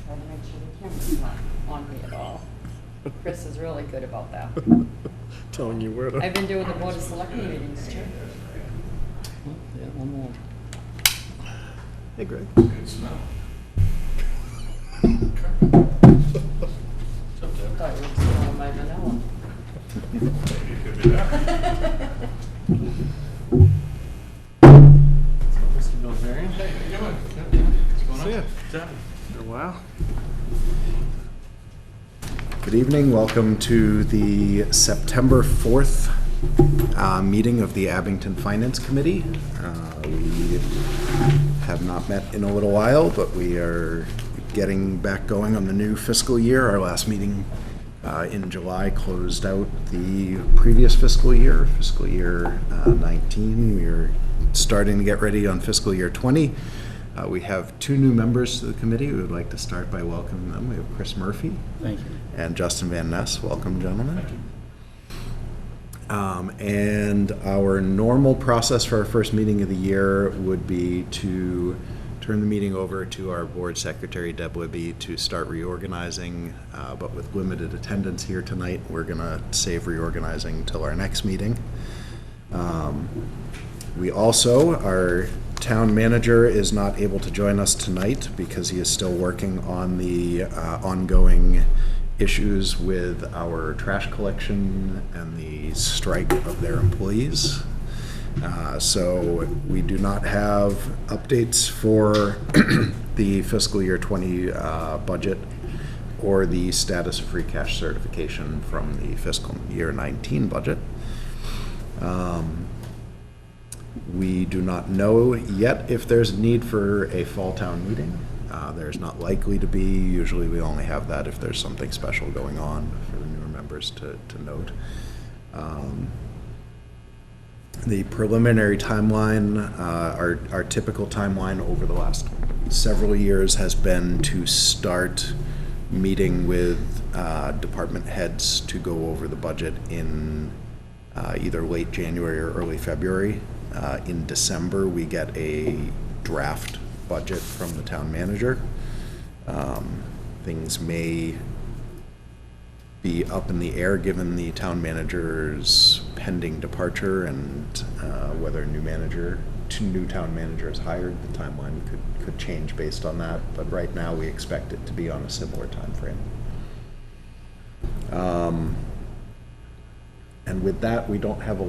Try to make sure the camera's not on me at all. Chris is really good about that. Telling you where to. I've been doing the Board of Selectmen meetings too. Yeah, one more. Hey, Greg. Good smell. Thought you were smelling my vanilla. Maybe it could be that. Mr. Bilzerian? Hey, how you doing? What's going on? See ya. What's happening? For a while. Good evening. Welcome to the September 4th meeting of the Abington Finance Committee. We have not met in a little while, but we are getting back going on the new fiscal year. Our last meeting in July closed out the previous fiscal year 19. We are starting to get ready on fiscal year 20. We have two new members to the committee. We would like to start by welcoming them. We have Chris Murphy. Thank you. And Justin Van Ness. Welcome, gentlemen. Thank you. And our normal process for our first meeting of the year would be to turn the meeting over to our board secretary, Deb Libby, to start reorganizing. But with limited attendance here tonight, we're going to save reorganizing till our next meeting. We also, our town manager is not able to join us tonight because he is still working on the ongoing issues with our trash collection and the strike of their employees. So we do not have updates for the fiscal year 20 budget or the status of free cash certification from the fiscal year 19 budget. We do not know yet if there's a need for a fall town meeting. There's not likely to be. Usually we only have that if there's something special going on for the newer members to note. The preliminary timeline, our typical timeline over the last several years has been to start meeting with department heads to go over the budget in either late January or early February. In December, we get a draft budget from the town manager. Things may be up in the air given the town manager's pending departure and whether a new town manager is hired. The timeline could change based on that, but right now we expect it to be on a similar time frame. And with that, we don't have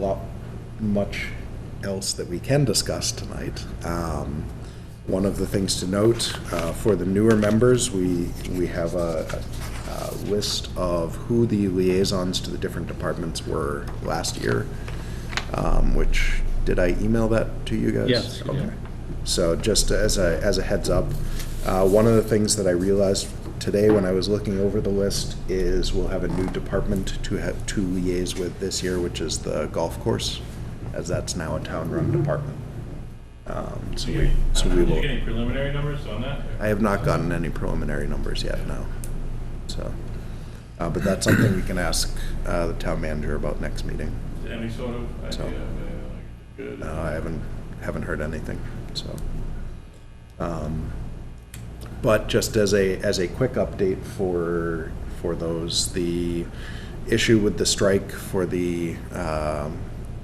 much else that we can discuss tonight. One of the things to note for the newer members, we have a list of who the liaisons to the different departments were last year, which, did I email that to you guys? Yes. Okay. So just as a heads up, one of the things that I realized today when I was looking over the list is we'll have a new department to liaise with this year, which is the golf course, as that's now a town-run department. So we Did will. you get any preliminary numbers on that? I have not gotten any preliminary numbers yet, no. So, but that's something we can ask the town manager about next meeting. Any sort of idea? So- Good. No, I haven't heard anything. So, but just as a quick update for those, the issue with the strike for the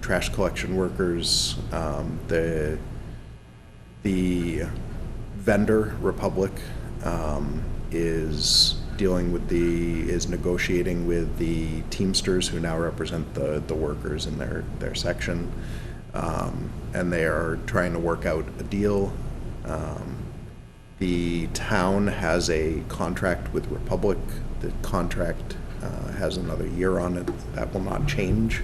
trash collection workers, the vendor Republic is negotiating with the Teamsters who now represent the workers in their section, and they are trying to work out a deal. The town has a contract with Republic. The contract has another year on it. That will not change.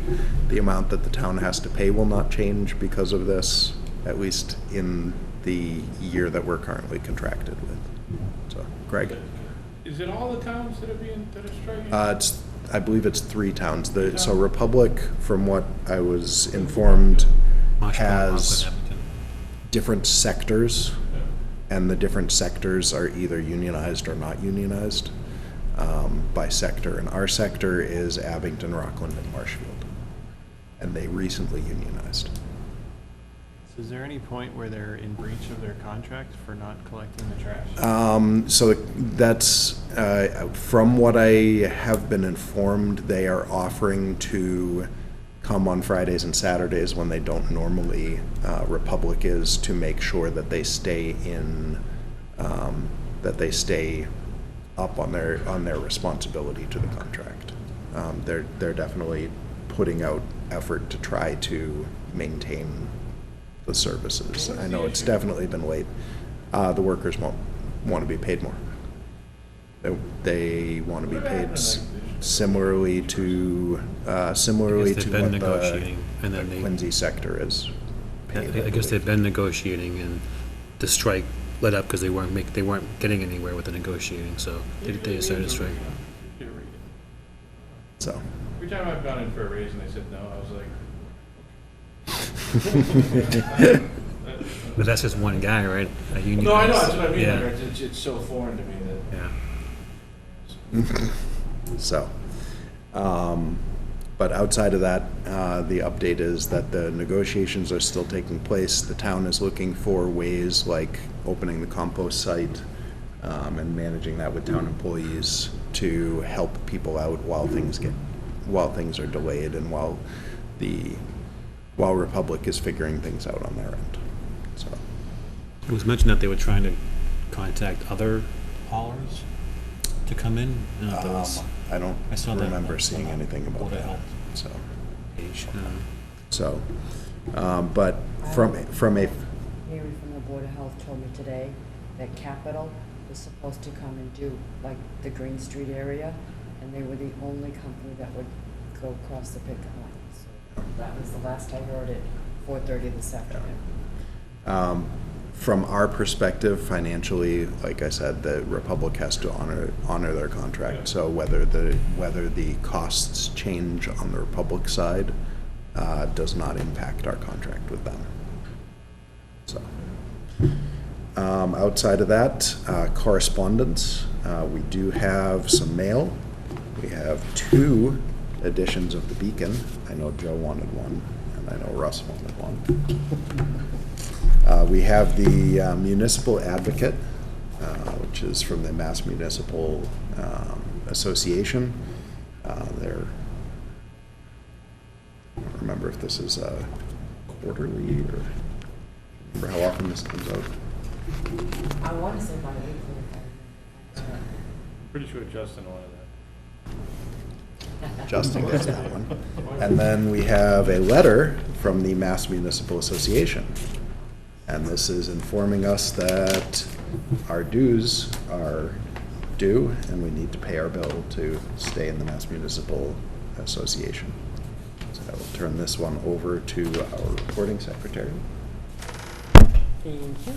The amount that the town has to pay will not change because of this, at least in the year that we're currently contracted with. So, Greg? Is it all the towns that are striking? I believe it's 3 towns. So Republic, from what I was informed, has different sectors, and the different sectors are either unionized or not unionized by sector. And our sector is Abington, Rockland, and Marshfield, and they recently unionized. So Is there any point where they're in breach of their contract for not collecting the trash? So that's, from what I have been informed, they are offering to come on Fridays and Saturdays when they don't normally. Republic is to make sure that they stay in, that they stay up on their responsibility to the contract. They're definitely putting out effort to try to maintain the services. I know it's definitely been late. The workers want to be paid more. They want to be paid similarly to I guess they've been what negotiating, and the then they, Quincy sector is paid. I guess they've been negotiating, and the strike let up because they weren't getting anywhere with the negotiating, so they decided to strike. So. Every time I've gone in for a raise and they said no, I was like. But that's just one guy, right? A union. No, I know, that's what I mean, Yeah. like, it's so foreign to me that. Yeah. So, but outside of that, the update is that the negotiations are still taking place. The town is looking for ways like opening the compost site, and managing that with town employees to help people out while things are delayed and while Republic is figuring things out on their end. So. It was mentioned that they were trying to contact other haulers to come in. I don't know if that was I don't I saw that remember on seeing the anything about Board of that. Health So, page. but from a Mary from the Board of Health told me today that Capital was supposed to come and do like the Green Street area, and they were the only company that would go across the picket line. So that was the last I heard at 4:30 this afternoon. From our perspective, financially, like I said, the Republic has to honor their contract. So whether the costs change on the Republic side does not impact our contract with them. So outside of that, correspondence, we do have some mail. We have 2 editions of the Beacon. I know Joe wanted one, and I know Russ wanted one. We have the Municipal Advocate, which is from the Mass Municipal Association. I don't remember if this is quarterly or remember how often this comes out. I want to say bi-weekly. Pretty sure Justin wanted that. Justin gets that one. And then we have a letter from the Mass Municipal Association. And this is informing us that our dues are due and we need to pay our bill to stay in the Mass Municipal Association. So I will turn this one over to our recording secretary. Thank you.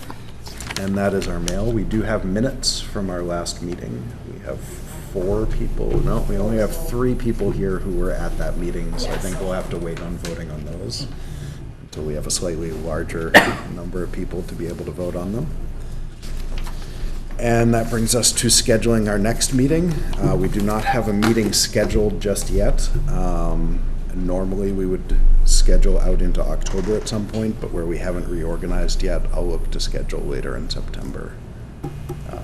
And that is our mail. We do have minutes from our last meeting. We have 4 people, no, we only have 3 people here who were at that meeting, so I think we'll have to wait on voting on those until we have a slightly larger number of people to be able to vote on them. And that brings us to scheduling our next meeting. We do not have a meeting scheduled just yet. Normally we would schedule out into October at some point, but where we haven't reorganized yet, I'll look to schedule later in September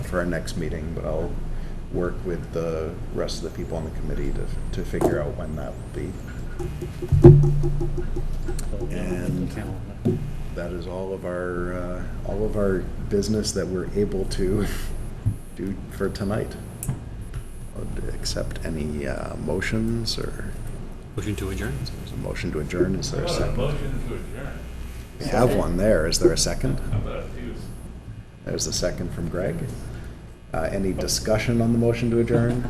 for our next meeting, but I'll work with the rest of the people on the committee to figure out when that will be. And that is all of our business that we're able to do for tonight. I'd accept any motions or Motion to adjourn. there's a motion to adjourn. Is there a How about a second? motion to adjourn? We have one there. Is there a second? How about you? There's a second from Greg. Any discussion on the motion to adjourn?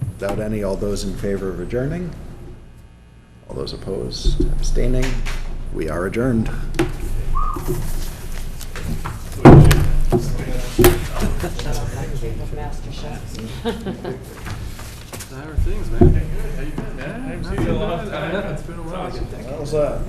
Without any, all those in favor of adjourning? All those opposed, abstaining? We are adjourned. Master Chef. How are things, man? How you been, man? I haven't seen you in a long time. It's been a while. How's that?